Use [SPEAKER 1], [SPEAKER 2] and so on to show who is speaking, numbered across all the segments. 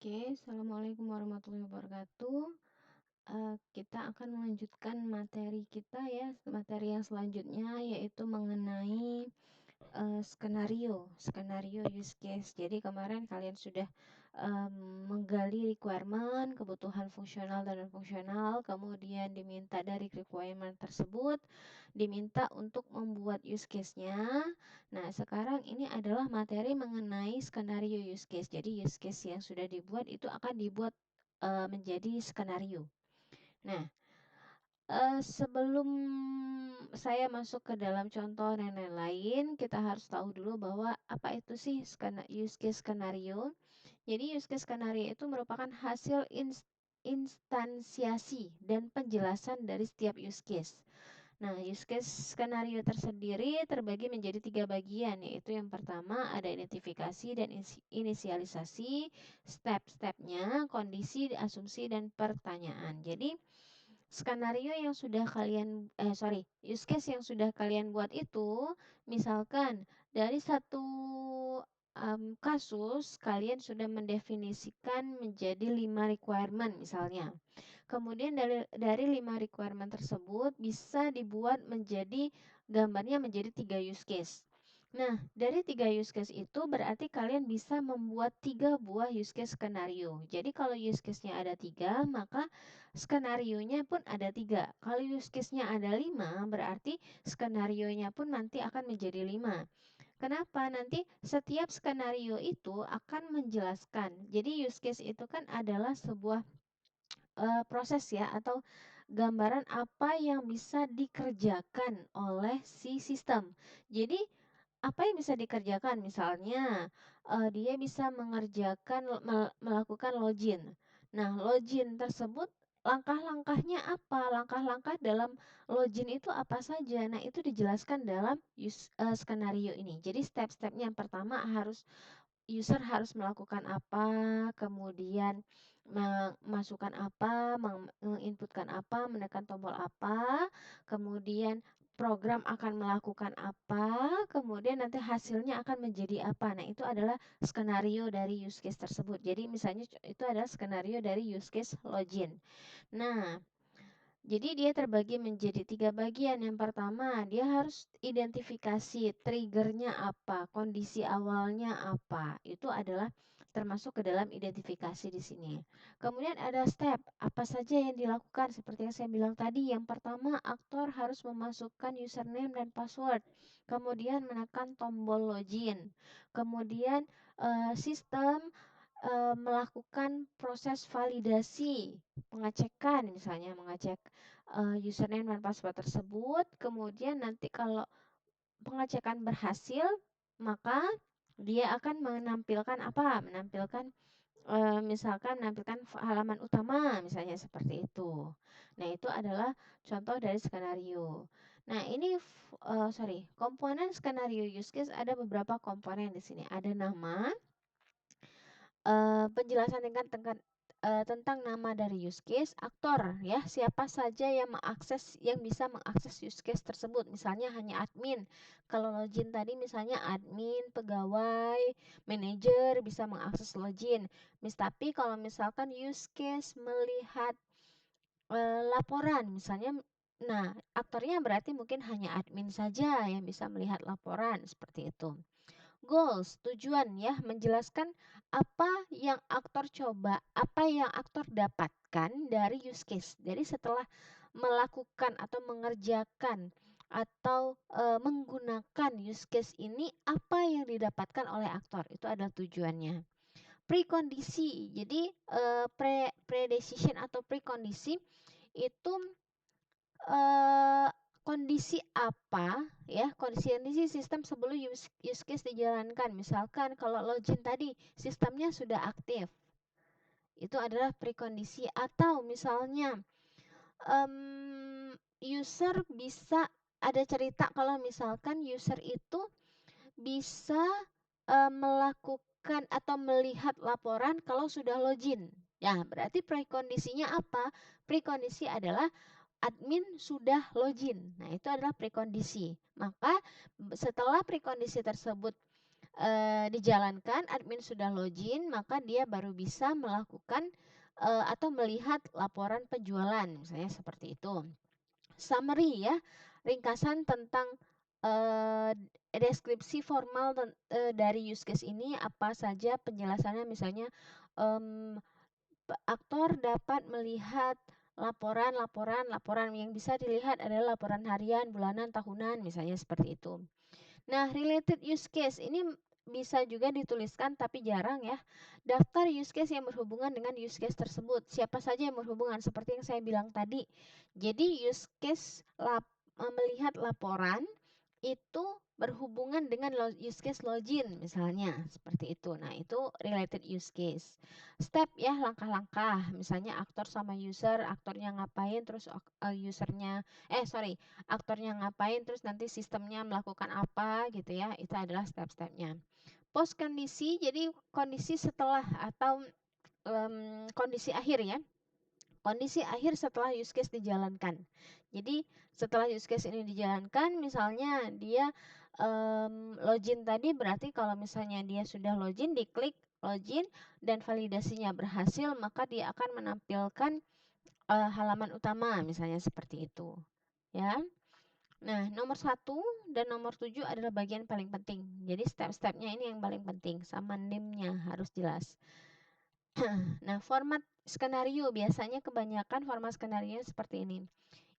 [SPEAKER 1] Oke, Assalamualaikum warahmatullahi wabarakatuh. Kita akan melanjutkan materi kita ya, materi yang selanjutnya yaitu mengenai skenario use case. Jadi kemarin kalian sudah menggali requirement, kebutuhan fungsional dan non fungsional, kemudian diminta dari requirement tersebut, diminta untuk membuat use case-nya. Nah, sekarang ini adalah materi mengenai skenario use case. Jadi use case yang sudah dibuat itu akan dibuat menjadi skenario. Nah, sebelum saya masuk ke dalam contoh dan lain-lain, kita harus tahu dulu bahwa apa itu sih use case skenario. Jadi use case skenario itu merupakan hasil instansiasi dan penjelasan dari setiap use case. Nah, use case skenario tersendiri terbagi menjadi 3 bagian, yaitu yang pertama ada identifikasi dan inisialisasi, step-stepnya, kondisi, asumsi, dan pertanyaan. Jadi, skenario yang sudah kalian use case yang sudah kalian buat itu, misalkan dari satu kasus kalian sudah mendefinisikan menjadi 5 requirement misalnya. Kemudian dari 5 requirement tersebut bisa dibuat menjadi gambarnya menjadi 3 use case. Nah, dari 3 use case itu berarti kalian bisa membuat 3 buah use case skenario. Jadi kalau use case-nya ada 3, maka skenarionya pun ada 3. Kalau use case-nya ada 5, berarti skenarionya pun nanti akan menjadi 5. Kenapa? Nanti setiap skenario itu akan menjelaskan. Jadi use case itu kan adalah sebuah proses ya atau gambaran apa yang bisa dikerjakan oleh si sistem. Jadi apa yang bisa dikerjakan? Misalnya, dia bisa melakukan login. Nah, login tersebut langkah-langkahnya apa? Langkah-langkah dalam login itu apa saja? Nah, itu dijelaskan dalam skenario ini. Jadi step-stepnya yang pertama user harus melakukan apa, kemudian memasukkan apa, menginputkan apa, menekan tombol apa, kemudian program akan melakukan apa, kemudian nanti hasilnya akan menjadi apa. Nah, itu adalah skenario dari use case tersebut. Jadi misalnya itu adalah skenario dari use case login. Nah, jadi dia terbagi menjadi 3 bagian. Yang pertama, dia harus identifikasi triggernya apa, kondisi awalnya apa. Itu adalah termasuk ke dalam identifikasi di sini. Kemudian ada step, apa saja yang dilakukan seperti yang saya bilang tadi. Yang pertama, aktor harus memasukkan username dan password. Kemudian menekan tombol login. Kemudian sistem melakukan proses validasi, pengecekan misalnya mengecek username dan password tersebut. Kemudian nanti kalau pengecekan berhasil, maka dia akan menampilkan apa? Menampilkan misalkan menampilkan halaman utama misalnya seperti itu. Nah, itu adalah contoh dari skenario. Nah, ini komponen skenario use case ada beberapa komponen di sini. Ada nama, penjelasan tentang nama dari use case, aktor ya, siapa saja yang bisa mengakses use case tersebut. Misalnya hanya admin. Kalau login tadi misalnya admin, pegawai, manajer bisa mengakses login. Tapi kalau misalkan use case melihat laporan misalnya, nah aktornya berarti mungkin hanya admin saja yang bisa melihat laporan seperti itu. Goals, tujuan ya, menjelaskan apa yang aktor dapatkan dari use case. Jadi setelah melakukan atau mengerjakan atau menggunakan use case ini, apa yang didapatkan oleh aktor? Itu adalah tujuannya. Prekondisi. Jadi pre-decision atau prekondisi itu kondisi apa ya, kondisi sistem sebelum use case dijalankan. Misalkan kalau login tadi sistemnya sudah aktif, itu adalah prekondisi. Atau misalnya user bisa ada cerita kalau misalkan user itu bisa melakukan atau melihat laporan kalau sudah login. Ya, berarti prekondisinya apa? Prekondisi adalah admin sudah login. Nah, itu adalah prekondisi. Maka setelah prekondisi tersebut dijalankan, admin sudah login, maka dia baru bisa melakukan atau melihat laporan penjualan, misalnya seperti itu. Summary ya, ringkasan tentang deskripsi formal dari use case ini apa saja penjelasannya, misalnya aktor dapat melihat laporan yang bisa dilihat adalah laporan harian, bulanan, tahunan, misalnya seperti itu. Nah, related use case ini bisa juga dituliskan tapi jarang ya. Daftar use case yang berhubungan dengan use case tersebut. Siapa saja yang berhubungan seperti yang saya bilang tadi. Jadi use case melihat laporan itu berhubungan dengan use case login misalnya seperti itu. Nah, itu related use case. Step ya, langkah-langkah. Misalnya aktor sama user, aktornya ngapain terus aktornya ngapain terus nanti sistemnya melakukan apa gitu ya. Itu adalah step-stepnya. Post kondisi, jadi kondisi setelah atau kondisi akhir ya. Kondisi akhir setelah use case dijalankan. Jadi setelah use case ini dijalankan, misalnya dia login tadi, berarti kalau misalnya dia sudah login, diklik login dan validasinya berhasil, maka dia akan menampilkan halaman utama, misalnya seperti itu. Ya. Nah, nomor 1 dan nomor 7 adalah bagian paling penting. Jadi step-stepnya ini yang paling penting, sama NIM-nya harus jelas. Nah, format skenario biasanya kebanyakan format skenario seperti ini.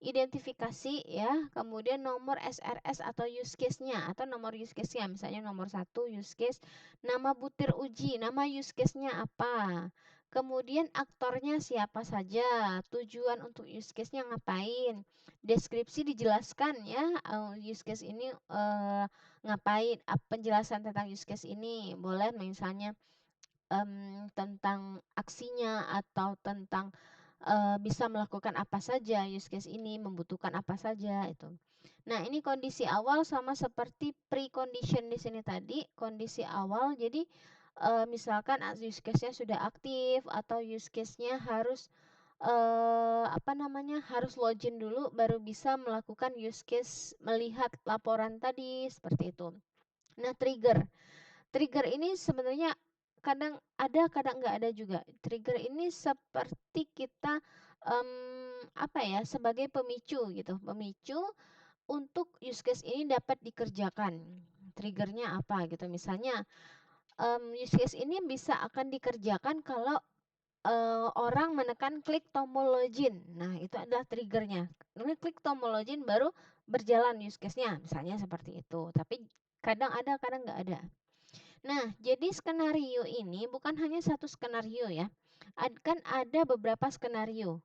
[SPEAKER 1] Identifikasi ya, kemudian nomor SRS atau use case-nya atau nomor use case-nya, misalnya nomor 1 use case, nama butir uji, nama use case-nya apa. Kemudian aktornya siapa saja, tujuan untuk use case-nya ngapain. Deskripsi dijelaskan ya, use case ini ngapain, penjelasan tentang use case ini. Boleh misalnya tentang aksinya atau tentang bisa melakukan apa saja use case ini, membutuhkan apa saja itu. Nah, ini kondisi awal sama seperti precondition di sini tadi, kondisi awal. Jadi misalkan use case-nya sudah aktif atau use case-nya harus harus login dulu baru bisa melakukan use case melihat laporan tadi seperti itu. Nah, Trigger ini sebenarnya kadang ada, kadang nggak ada juga. Trigger ini seperti kita sebagai pemicu gitu, pemicu untuk use case ini dapat dikerjakan. Triggernya apa gitu? Misalnya use case ini bisa akan dikerjakan kalau orang menekan klik tombol login. Nah, itu adalah triggernya. Klik tombol login baru berjalan use case-nya, misalnya seperti itu. Tapi kadang ada, kadang nggak ada. Nah, jadi skenario ini bukan hanya satu skenario ya. Kan ada beberapa skenario.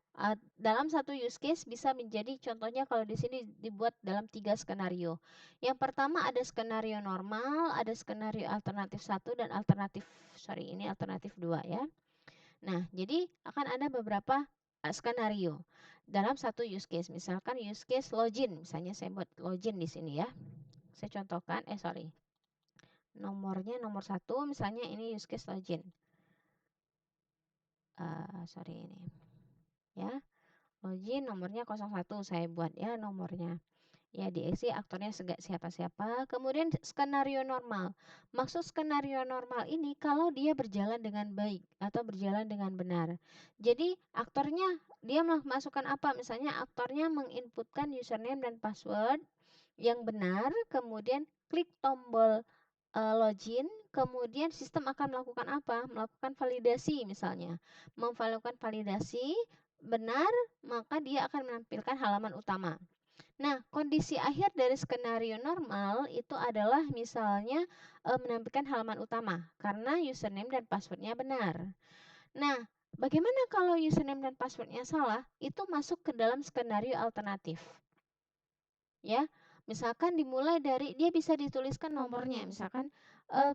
[SPEAKER 1] Dalam satu use case bisa menjadi, contohnya kalau di sini dibuat dalam 3 skenario. Yang pertama ada skenario normal, ada skenario alternatif 1 dan alternatif 2 ya. Nah, jadi akan ada beberapa skenario dalam satu use case. Misalkan use case login, misalnya saya buat login di sini ya. Saya contohkan, nomornya nomor 1, misalnya ini use case login. Ini ya, login nomornya 01 saya buat ya nomornya. Ya, diisi aktornya siapa-siapa. Kemudian skenario normal. Maksud skenario normal ini kalau dia berjalan dengan baik atau berjalan dengan benar. Jadi aktornya dia masukkan apa? Misalnya aktornya menginputkan username dan password yang benar, kemudian klik tombol login, kemudian sistem akan melakukan apa? Melakukan validasi misalnya. Melakukan validasi benar, maka dia akan menampilkan halaman utama. Nah, kondisi akhir dari skenario normal itu adalah misalnya menampilkan halaman utama karena username dan passwordnya benar. Nah, bagaimana kalau username dan passwordnya salah? Itu masuk ke dalam skenario alternatif. Ya, misalkan dimulai dari dia bisa dituliskan nomornya, misalkan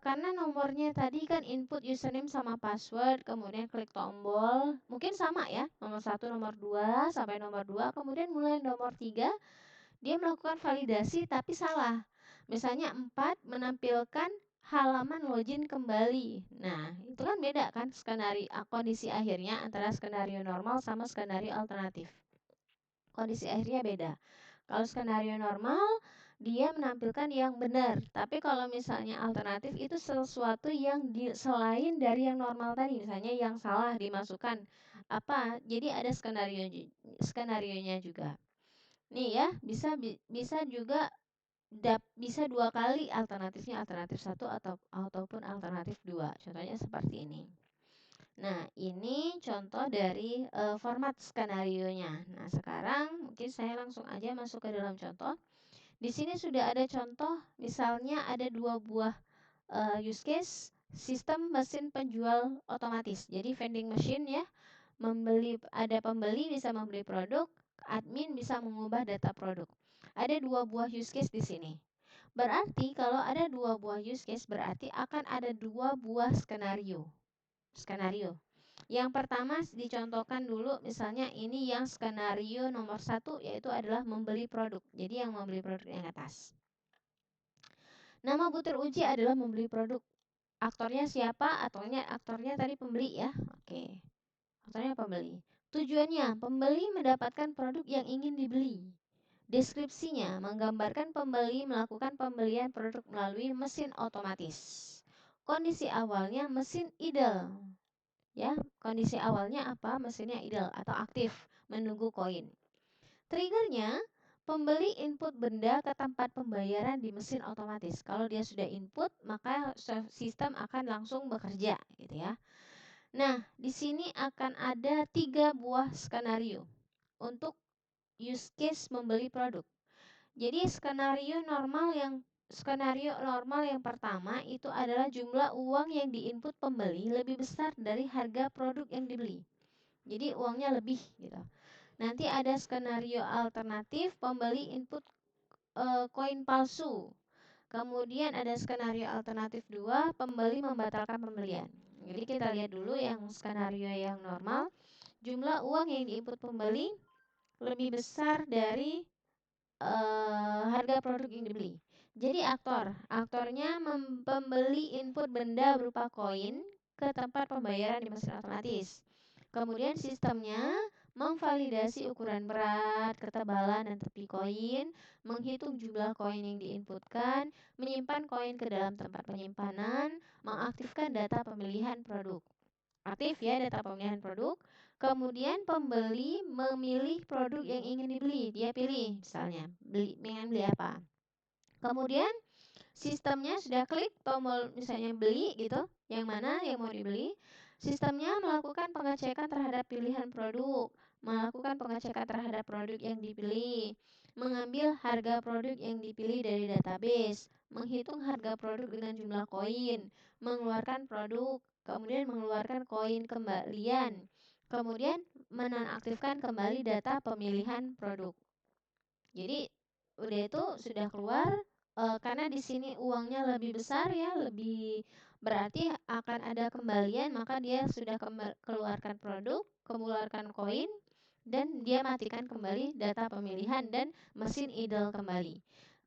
[SPEAKER 1] karena nomornya tadi kan input username sama password, kemudian klik tombol, mungkin sama ya, nomor 1, nomor 2 sampai nomor 2, kemudian mulai nomor 3 dia melakukan validasi tapi salah. Misalnya 4 menampilkan halaman login kembali. Nah, itu kan beda kan skenario kondisi akhirnya antara skenario normal sama skenario alternatif. Kondisi akhirnya beda. Kalau skenario normal dia menampilkan yang benar. Tapi kalau misalnya alternatif itu sesuatu yang selain dari yang normal tadi, misalnya yang salah dimasukkan apa. Jadi ada skenarionya juga. Nih ya, bisa juga bisa 2 kali alternatifnya, alternatif 1 ataupun alternatif 2. Contohnya seperti ini. Nah, ini contoh dari format skenarionya. Nah, sekarang mungkin saya langsung aja masuk ke dalam contoh. Di sini sudah ada contoh, misalnya ada 2 buah use case sistem mesin penjual otomatis. Jadi vending machine ya, ada pembeli bisa membeli produk, admin bisa mengubah data produk. Ada 2 buah use case di sini. Berarti kalau ada 2 buah use case berarti akan ada 2 buah skenario. Yang pertama dicontohkan dulu, misalnya ini yang skenario nomor 1 yaitu adalah membeli produk. Jadi yang membeli produk yang atas. Nama Bu teruji adalah membeli produk. Aktornya siapa? Aktornya tadi pembeli ya. Oke. Aktornya pembeli. Tujuannya, pembeli mendapatkan produk yang ingin dibeli. Deskripsinya menggambarkan pembeli melakukan pembelian produk melalui mesin otomatis. Kondisi awalnya mesin idle. Ya, kondisi awalnya apa? Mesinnya idle atau aktif, menunggu koin. Triggernya, pembeli input benda ke tempat pembayaran di mesin otomatis. Kalau dia sudah input, maka sistem akan langsung bekerja, gitu ya. Nah, di sini akan ada 3 buah skenario untuk use case membeli produk. Jadi skenario normal yang pertama itu adalah jumlah uang yang diinput pembeli lebih besar dari harga produk yang dibeli. Jadi uangnya lebih gitu. Nanti ada skenario alternatif, pembeli input koin palsu. Kemudian ada skenario alternatif 2, pembeli membatalkan pembelian. Jadi kita lihat dulu yang skenario yang normal, jumlah uang yang diinput pembeli lebih besar dari harga produk yang dibeli. Jadi aktornya pembeli input benda berupa koin ke tempat pembayaran di mesin otomatis. Kemudian sistemnya memvalidasi ukuran berat, ketebalan, dan tepi koin, menghitung jumlah koin yang diinputkan, menyimpan koin ke dalam tempat penyimpanan, mengaktifkan data pemilihan produk. Aktif ya data pemilihan produk. Kemudian pembeli memilih produk yang ingin dibeli. Dia pilih misalnya ingin beli apa. Kemudian sistemnya sudah klik tombol misalnya beli gitu, yang mana yang mau dibeli. Sistemnya melakukan pengecekan terhadap pilihan produk, melakukan pengecekan terhadap produk yang dipilih, mengambil harga produk yang dipilih dari database, menghitung harga produk dengan jumlah koin, mengeluarkan produk, kemudian mengeluarkan koin kembalian, kemudian menonaktifkan kembali data pemilihan produk. Jadi udah itu sudah keluar. Karena di sini uangnya lebih besar ya, lebih berarti akan ada kembalian, maka dia sudah keluarkan produk, keluarkan koin, dan dia matikan kembali data pemilihan dan mesin idle kembali.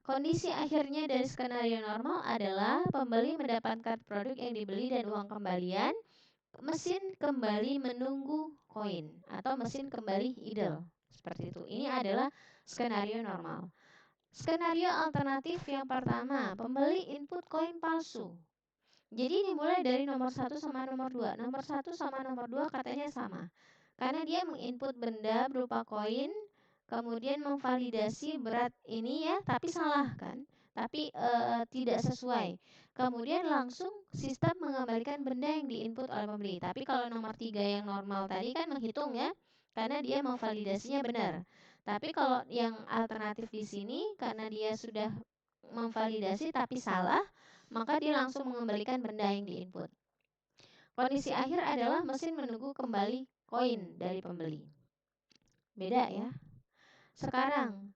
[SPEAKER 1] Kondisi akhirnya dari skenario normal adalah pembeli mendapatkan produk yang dibeli dan uang kembalian, mesin kembali menunggu koin atau mesin kembali idle. Seperti itu. Ini adalah skenario normal. Skenario alternatif yang pertama, pembeli input koin palsu. Jadi dimulai dari nomor 1 sama nomor 2. Nomor 1 sama nomor 2 katanya sama. Karena dia menginput benda berupa koin, kemudian memvalidasi berat ini ya, tapi salah kan? Tapi tidak sesuai. Kemudian langsung sistem mengembalikan benda yang diinput oleh pembeli. Tapi kalau nomor 3 yang normal tadi kan menghitung ya, karena dia memvalidasinya benar. Tapi kalau yang alternatif di sini karena dia sudah memvalidasi tapi salah, maka dia langsung mengembalikan benda yang diinput. Kondisi akhir adalah mesin menunggu kembali koin dari pembeli. Beda ya. Sekarang,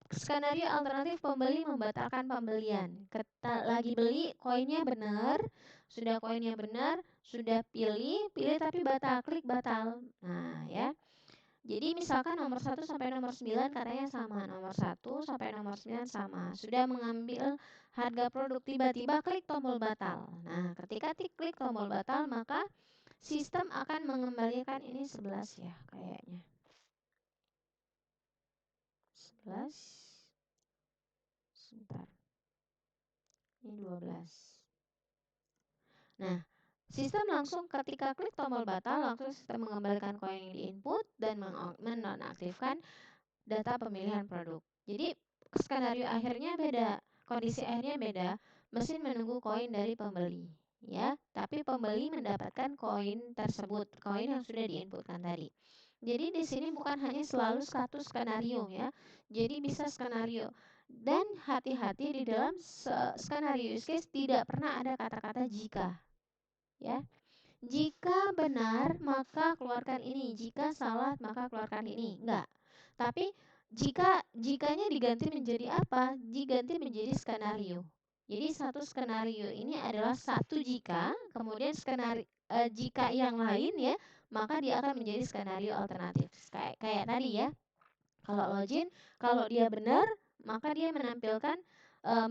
[SPEAKER 1] skenario alternatif pembeli membatalkan pembelian. Lagi beli, koinnya benar, sudah koinnya benar, sudah pilih tapi batal, klik batal. Nah ya. Jadi misalkan nomor 1 sampai nomor 9 katanya sama, nomor 1 sampai nomor 9 sama. Sudah mengambil harga produk, tiba-tiba klik tombol batal. Nah, ketika klik tombol batal, maka sistem akan mengembalikan ini 11 ya kayaknya. 11. Bentar. Ini 12. Nah, sistem langsung ketika klik tombol batal, langsung sistem mengembalikan koin yang diinput dan menonaktifkan data pemilihan produk. Jadi, skenario akhirnya beda, kondisi akhirnya beda. Mesin menunggu koin dari pembeli, ya, tapi pembeli mendapatkan koin tersebut, koin yang sudah diinputkan tadi. Jadi di sini bukan hanya selalu satu skenario, ya. Jadi bisa skenario. Dan hati-hati di dalam skenario use case tidak pernah ada kata-kata jika, ya. Jika benar maka keluarkan ini, jika salah maka keluarkan ini. Enggak. Tapi jikanya diganti menjadi apa? Diganti menjadi skenario. Jadi satu skenario ini adalah satu jika, kemudian jika yang lain, ya, maka dia akan menjadi skenario alternatif. Kayak tadi, ya. Kalau login, kalau dia benar, maka dia menampilkan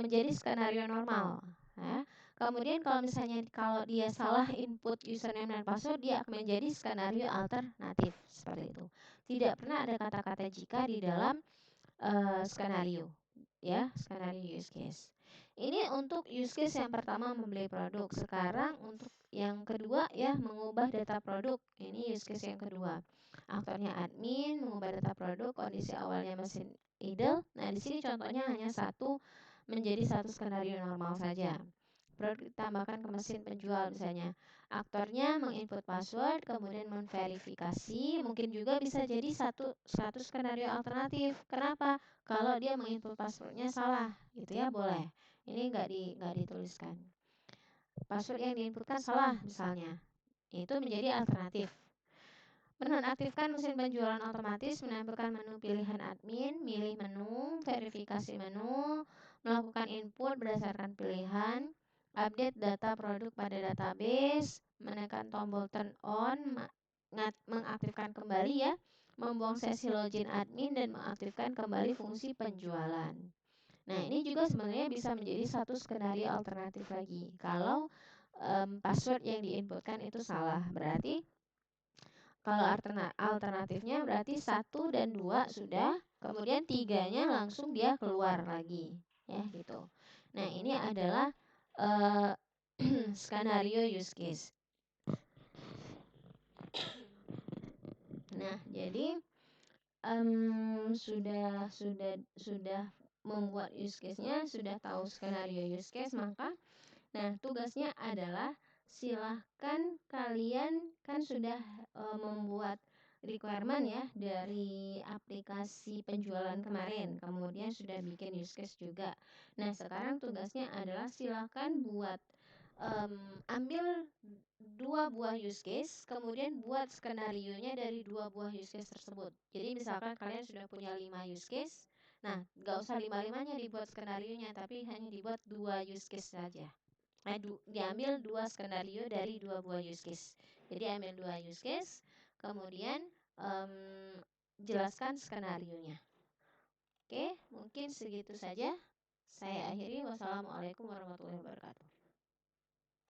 [SPEAKER 1] menjadi skenario normal, ya. Kemudian kalau misalnya kalau dia salah input username dan password, dia akan menjadi skenario alternatif, seperti itu. Tidak pernah ada kata-kata jika di dalam skenario, ya, skenario use case. Ini untuk use case yang pertama, membeli produk. Sekarang untuk yang kedua, ya, mengubah data produk. Ini use case yang kedua. Aktornya admin, mengubah data produk, kondisi awalnya mesin idle. Nah, di sini contohnya hanya menjadi satu skenario normal saja. Produk ditambahkan ke mesin penjual misalnya. Aktornya menginput password, kemudian memverifikasi. Mungkin juga bisa jadi satu skenario alternatif. Kenapa? Kalau dia menginput passwordnya salah, gitu, ya, boleh. Ini nggak dituliskan. Password yang diinputkan salah misalnya. Itu menjadi alternatif. Menonaktifkan mesin penjualan otomatis, menampilkan menu pilihan admin, milih menu, verifikasi menu, melakukan input berdasarkan pilihan, update data produk pada database, menekan tombol turn on, mengaktifkan kembali, ya, membuang sesi login admin dan mengaktifkan kembali fungsi penjualan. Nah, ini juga sebenarnya bisa menjadi satu skenario alternatif lagi. Kalau password yang diinputkan itu salah, berarti kalau alternatifnya berarti 1 dan 2 sudah, kemudian 3-nya langsung dia keluar lagi, ya, gitu. Nah, ini adalah skenario use case. Nah, jadi sudah membuat use case-nya, sudah tahu skenario use case, maka tugasnya adalah silahkan kalian kan sudah membuat requirement, ya, dari aplikasi penjualan kemarin, kemudian sudah bikin use case juga. Nah, sekarang tugasnya adalah silahkan buat ambil 2 buah use case, kemudian buat skenarionya dari 2 buah use case tersebut. Jadi misalkan kalian sudah punya 5 use case, nah, nggak usah 5-5-nya dibuat skenarionya, tapi hanya dibuat 2 use case saja. Nah, diambil 2 skenario dari 2 buah use case. Jadi ambil 2 use case, kemudian jelaskan skenarionya. Oke, mungkin segitu saja. Saya akhiri. Wassalamualaikum warahmatullahi wabarakatuh.